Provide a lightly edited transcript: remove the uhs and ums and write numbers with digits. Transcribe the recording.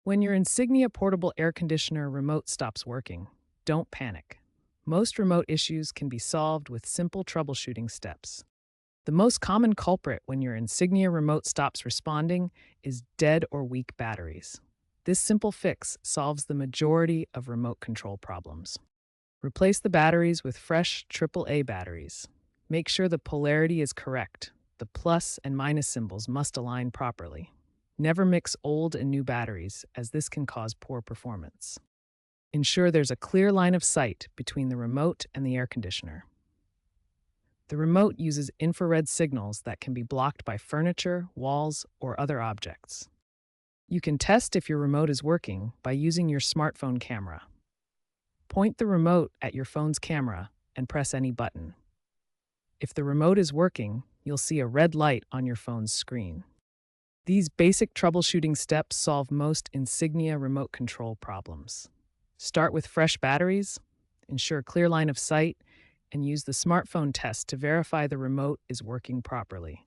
When your Insignia Portable Air Conditioner remote stops working, don't panic. Most remote issues can be solved with simple troubleshooting steps. The most common culprit when your Insignia remote stops responding is dead or weak batteries. This simple fix solves the majority of remote control problems. Replace the batteries with fresh AAA batteries. Make sure the polarity is correct. The plus and minus symbols must align properly. Never mix old and new batteries, as this can cause poor performance. Ensure there's a clear line of sight between the remote and the air conditioner. The remote uses infrared signals that can be blocked by furniture, walls, or other objects. You can test if your remote is working by using your smartphone camera. Point the remote at your phone's camera and press any button. If the remote is working, you'll see a red light on your phone's screen. These basic troubleshooting steps solve most Insignia remote control problems. Start with fresh batteries, ensure clear line of sight, and use the smartphone test to verify the remote is working properly.